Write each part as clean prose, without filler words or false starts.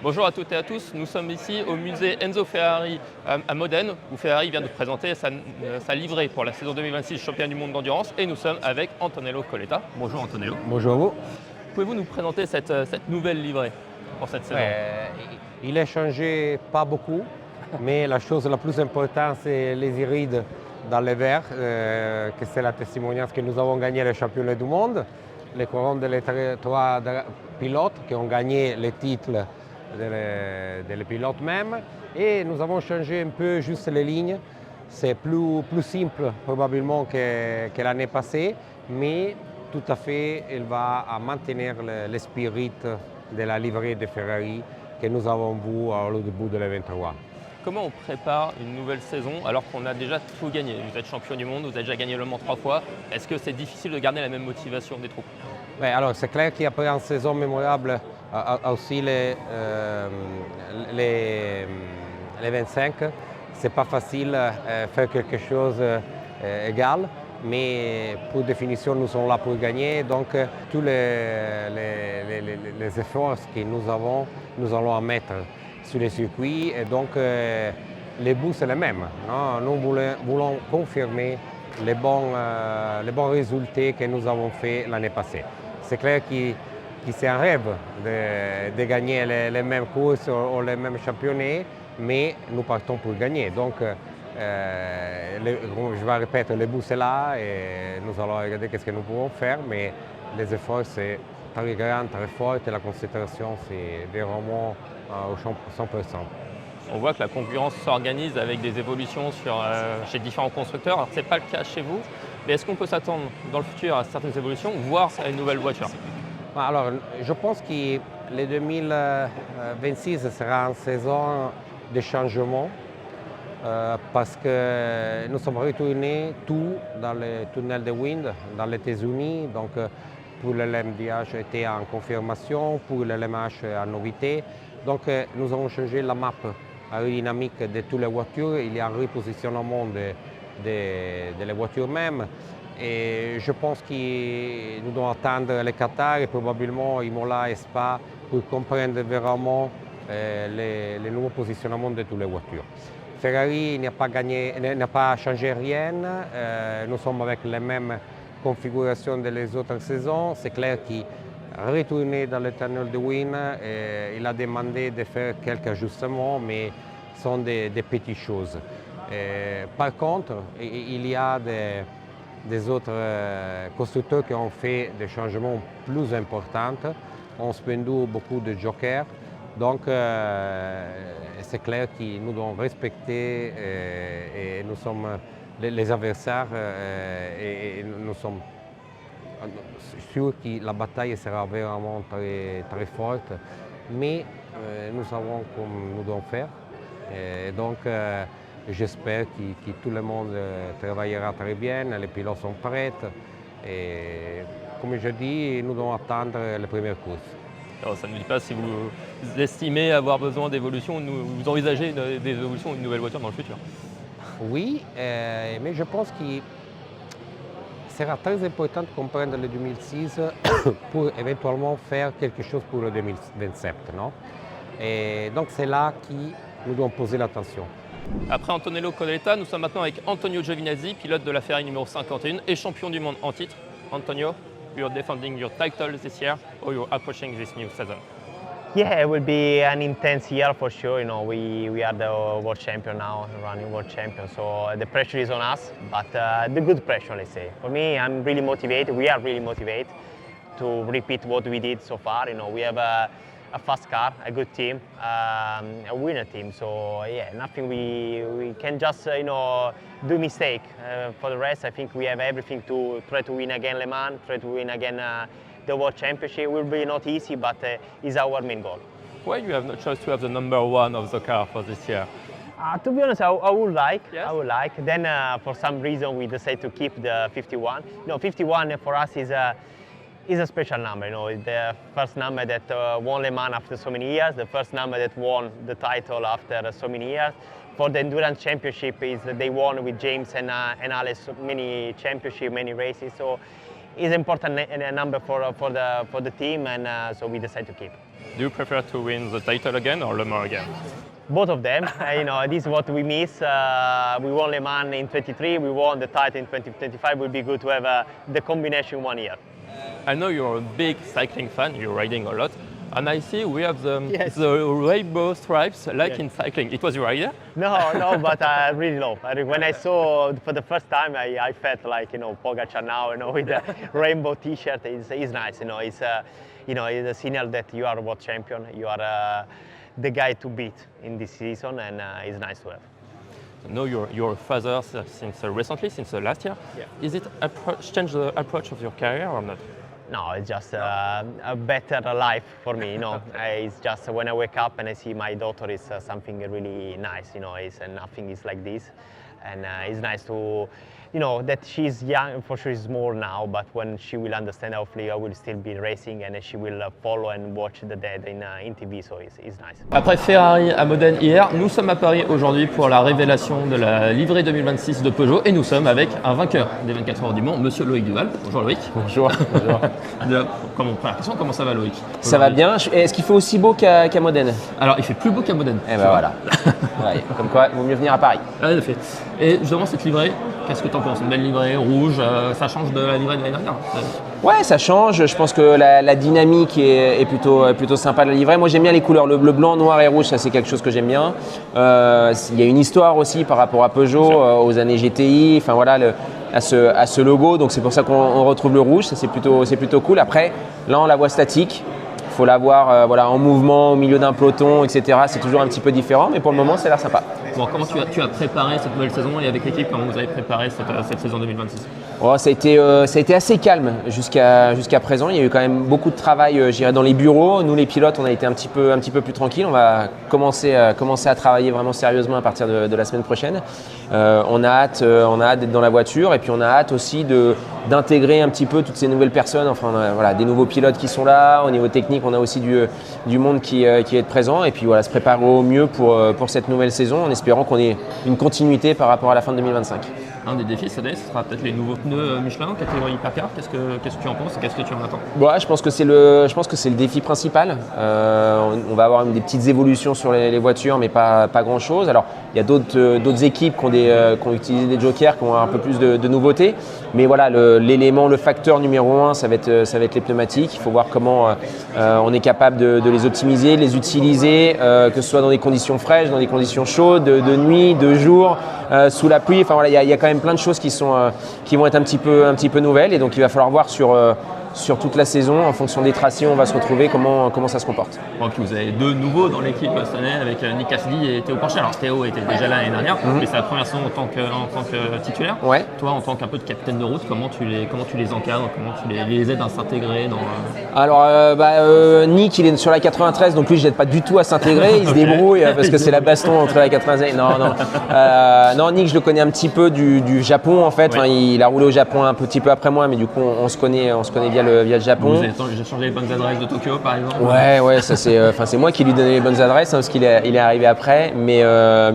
Bonjour à toutes et à tous, nous sommes ici au musée Enzo Ferrari à Modène, où Ferrari vient de présenter sa livrée pour la saison 2026 championnat du monde d'endurance, et nous sommes avec Antonello Coletta. Bonjour Antonello. Bonjour à vous. Pouvez-vous nous présenter cette nouvelle livrée pour cette saison? Il a changé pas beaucoup, mais la chose la plus importante, c'est les irides dans les verts, que c'est la testimoniance que nous avons gagné le championnat du monde, les couronnes des trois pilotes qui ont gagné les titres des pilotes même, et nous avons changé un peu juste les lignes. C'est plus simple probablement que l'année passée, mais tout à fait, elle va maintenir l'esprit de la livrée de Ferrari que nous avons vu au début de l'E23. Comment on prépare une nouvelle saison alors qu'on a déjà tout gagné? Vous êtes champion du monde, vous avez déjà gagné Le Mans 3 fois. Est-ce que c'est difficile de garder la même motivation des troupes? Ouais, alors c'est clair qu'après une saison mémorable, aussi les 25, c'est pas facile de faire quelque chose égal, mais pour définition, nous sommes là pour gagner. Donc tous les efforts que nous avons, nous allons en mettre sur les circuits. Et donc les bouts, c'est les mêmes. Non? Nous voulons confirmer les bons résultats que nous avons faits l'année passée. C'est clair que c'est un rêve de gagner les mêmes courses ou les mêmes championnats, mais nous partons pour gagner. Donc, je vais répéter, le but c'est là et nous allons regarder ce que nous pouvons faire, mais les efforts c'est très grand, très fort et la concentration c'est vraiment au 100%. On voit que la concurrence s'organise avec des évolutions chez différents constructeurs. Alors, ce n'est pas le cas chez vous, mais est-ce qu'on peut s'attendre dans le futur à certaines évolutions, voire à une nouvelle voiture? Alors, je pense que le 2026 sera une saison de changement parce que nous sommes retournés tout dans le tunnel de Wind dans les États-Unis. Donc, pour le LMDH était en confirmation, pour le LMH en novité. Donc, nous avons changé la map aérodynamique de toutes les voitures. Il y a un repositionnement des voitures même. Et je pense que nous devons attendre le Qatar et probablement Imola et Spa pour comprendre vraiment les nouveaux positionnements de toutes les voitures. Ferrari n'a pas changé rien. Nous sommes avec les mêmes configurations des autres saisons. C'est clair qu'il retourné dans le tunnel de Wind, il a demandé de faire quelques ajustements, mais ce sont des petites choses. Par contre, il y a des autres constructeurs qui ont fait des changements plus importants, ont spendu beaucoup de jokers. Donc c'est clair que nous devons respecter et nous sommes les adversaires et nous sommes sûrs que la bataille sera vraiment très, très forte, mais nous savons comme nous devons faire. Et donc j'espère que tout le monde travaillera très bien, les pilotes sont prêts et comme je dis, nous devons attendre les premières courses. Alors, ça ne dit pas si vous estimez avoir besoin d'évolution, vous envisagez des évolutions ou une nouvelle voiture dans le futur? Oui, mais je pense qu'il sera très important de comprendre le 2006 pour éventuellement faire quelque chose pour le 2027. Non? Et donc c'est là que nous devons poser l'attention. Après Antonello Coletta, nous sommes maintenant avec Antonio Giovinazzi, pilote de la Ferrari numéro 51 et champion du monde en titre. Antonio, you're defending your title this year, or you're approaching this new season? Yeah, it will be an intense year for sure. You know, we are the world champion now, running world champion. So the pressure is on us, but the good pressure, let's say. For me, I'm really motivated. We are really motivated to repeat what we did so far. You know, we have a fast car, a good team, a winner team. So yeah, nothing we can just do mistake. For the rest, I think we have everything to try to win again Le Mans, try to win again the World Championship. It will be not easy, but it's our main goal. Why you have no choice to have the number one of the car for this year? To be honest, I would like. Yes? I would like. Then, for some reason, we decided to keep the 51. You know, 51 for us is a special number. You know, it's the first number that won Le Mans after so many years. The first number that won the title after so many years. For the endurance championship, is that they won with James and Alex many championships, many races. So it's an important number for the team, and so we decided to keep. Do you prefer to win the title again or Le Mans again? Both of them. This is what we miss. We won Le Mans in 23, we won the title in 2025. It would be good to have the combination 1 year. I know you're a big cycling fan, you're riding a lot, and I see we have the rainbow stripes like in cycling. It was your idea? No, but I really love. When I saw for the first time, I felt like Pogacar now, with the rainbow T-shirt. It's nice. It's it's a signal that you are a world champion. You are the guy to beat in this season, and it's nice to have. No, you're a father since recently, since last year. Yeah. Is it change the approach of your career or not? No, it's just a better life for me. It's just when I wake up and I see my daughter, is something really nice. Nothing is like this, and it's nice to. That she's young, for sure she's small now, but when she will understand, hopefully I will still be racing and she will follow and watch the dad in TV, so it's nice. Après Ferrari à Modène hier, nous sommes à Paris aujourd'hui pour la révélation de la livrée 2026 de Peugeot et nous sommes avec un vainqueur des 24 heures du Mans, monsieur Loïc Duval. Bonjour Loïc. Bonjour. Première question, comment ça va Loïc? Ça va bien. Est-ce qu'il fait aussi beau qu'à Modène? Alors il fait plus beau qu'à Modène. Eh ben voilà. Ouais, comme quoi, il vaut mieux venir à Paris. Ah, en effet. Et justement cette livrée, qu'est-ce que tu en penses? Une belle livrée rouge, ça change de la livrée de l'année dernière? Ouais, ça change. Je pense que la dynamique est plutôt sympa de la livrée. Moi, j'aime bien les couleurs. Le blanc, noir et rouge, ça c'est quelque chose que j'aime bien. Il y a une histoire aussi par rapport à Peugeot, aux années GTI. Enfin voilà, à ce logo. Donc c'est pour ça qu'on retrouve le rouge. Ça c'est plutôt cool. Après, là, on la voit statique. Il faut la voir en mouvement, au milieu d'un peloton, etc. C'est toujours un petit peu différent, mais pour le moment, ça a l'air sympa. Bon, comment tu as préparé cette nouvelle saison et avec l'équipe, comment vous avez préparé cette saison 2026? Ça a été assez calme jusqu'à présent. Il y a eu quand même beaucoup de travail, je dirais, dans les bureaux. Nous, les pilotes, on a été un petit peu plus tranquilles. On va commencer à travailler vraiment sérieusement à partir de la semaine prochaine. On a hâte d'être dans la voiture et puis on a hâte aussi d'intégrer un petit peu toutes ces nouvelles personnes. Enfin, des nouveaux pilotes qui sont là. Au niveau technique, on a aussi du monde qui est présent et puis se préparer au mieux pour cette nouvelle saison en espérant qu'on ait une continuité par rapport à la fin de 2025. Un des défis cette année, ce sera peut-être les nouveaux pneus Michelin, catégorie Hypercar. Qu'est-ce que tu en penses et qu'est-ce que tu en attends? Je pense que c'est le défi principal. On va avoir des petites évolutions sur les voitures, mais pas grand-chose. Alors, il y a d'autres équipes qui ont utilisé des jokers, qui ont un peu plus de nouveautés. Mais voilà, le facteur numéro 1, ça va être les pneumatiques. Il faut voir comment on est capable de les optimiser, de les utiliser, que ce soit dans des conditions fraîches, dans des conditions chaudes, de nuit, de jour, sous la pluie. Enfin voilà, il y a quand même plein de choses qui vont être un petit peu nouvelles. Et donc il va falloir voir sur toute la saison, en fonction des tracés, on va se retrouver comment ça se comporte. Donc vous avez deux nouveaux dans l'équipe cette année avec Nick Cassidy et Théo Porcher. Alors Théo était déjà là l'année dernière, mais c'est la première saison en tant que titulaire. Ouais. Toi, en tant qu'un peu de capitaine de route, comment tu les encadres, comment tu les aides à s'intégrer dans... Alors Nick, il est sur la 93, donc lui je l'aide pas du tout à s'intégrer, il se débrouille parce que c'est la baston entre la 93. Non, Nick je le connais un petit peu du Japon en fait. Oui. Enfin, il a roulé au Japon un petit peu après moi, mais du coup on se connaît via le Japon. Vous avez changé les bonnes adresses de Tokyo par exemple? Ouais, ça c'est moi qui lui donnais les bonnes adresses parce qu'il est arrivé après, mais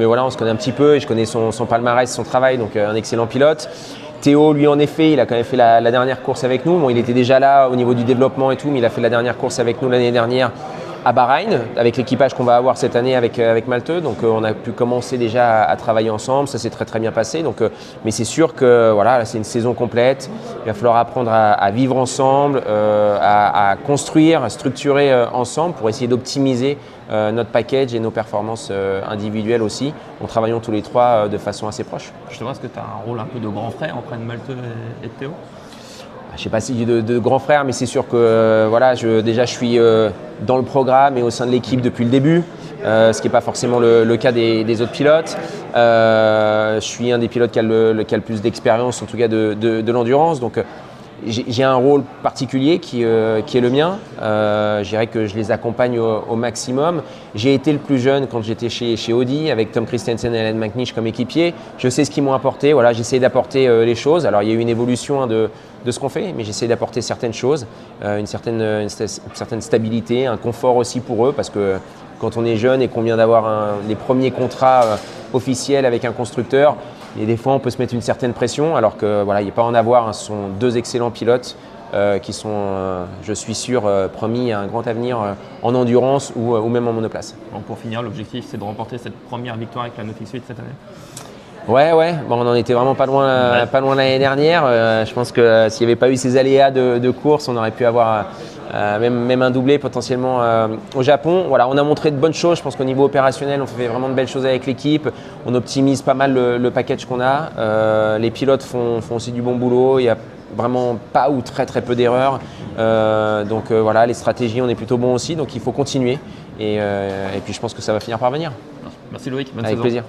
voilà, on se connaît un petit peu et je connais son palmarès, son travail, donc un excellent pilote. Théo, lui, en effet, il a quand même fait la dernière course avec nous. Bon, il était déjà là au niveau du développement et tout, mais il a fait la dernière course avec nous l'année dernière à Bahreïn, avec l'équipage qu'on va avoir cette année avec Malteux. Donc, on a pu commencer déjà à travailler ensemble. Ça s'est très bien passé. Donc, mais c'est sûr que voilà, c'est une saison complète. Il va falloir apprendre à vivre ensemble, à construire, à structurer ensemble pour essayer d'optimiser notre package et nos performances individuelles aussi, en travaillant tous les trois de façon assez proche. Justement, est-ce que tu as un rôle un peu de grand frère auprès de Malteux et de Théo? Je ne sais pas si de grand frère, mais c'est sûr que je suis dans le programme et au sein de l'équipe depuis le début, ce qui n'est pas forcément le cas des autres pilotes. Je suis un des pilotes qui a le plus d'expérience, en tout cas de l'endurance. Donc, j'ai un rôle particulier qui est le mien. Je dirais que je les accompagne au maximum. J'ai été le plus jeune quand j'étais chez Audi avec Tom Christensen et Alan McNish comme équipiers. Je sais ce qu'ils m'ont apporté. Voilà, j'essaie d'apporter les choses. Alors, il y a eu une évolution de ce qu'on fait, mais j'essaie d'apporter certaines choses, une certaine stabilité, un confort aussi pour eux, parce que quand on est jeune et qu'on vient d'avoir les premiers contrats officiels avec un constructeur, et des fois, on peut se mettre une certaine pression, alors que voilà, il n'y a pas à en avoir. Ce sont deux excellents pilotes qui sont, je suis sûr, promis à un grand avenir en endurance ou même en monoplace. Bon, pour finir, l'objectif c'est de remporter cette première victoire avec la Nofix 8 cette année. Ouais, bon, on en était vraiment pas loin l'année dernière. Je pense que s'il n'y avait pas eu ces aléas de course, on aurait pu avoir même un doublé potentiellement au Japon. Voilà, on a montré de bonnes choses. Je pense qu'au niveau opérationnel, on fait vraiment de belles choses avec l'équipe. On optimise pas mal le package qu'on a. Les pilotes font aussi du bon boulot. Il n'y a vraiment pas ou très peu d'erreurs. Donc voilà, les stratégies, on est plutôt bon aussi. Donc il faut continuer. Et puis je pense que ça va finir par venir. Merci Loïc, bonne avec saison. plaisir.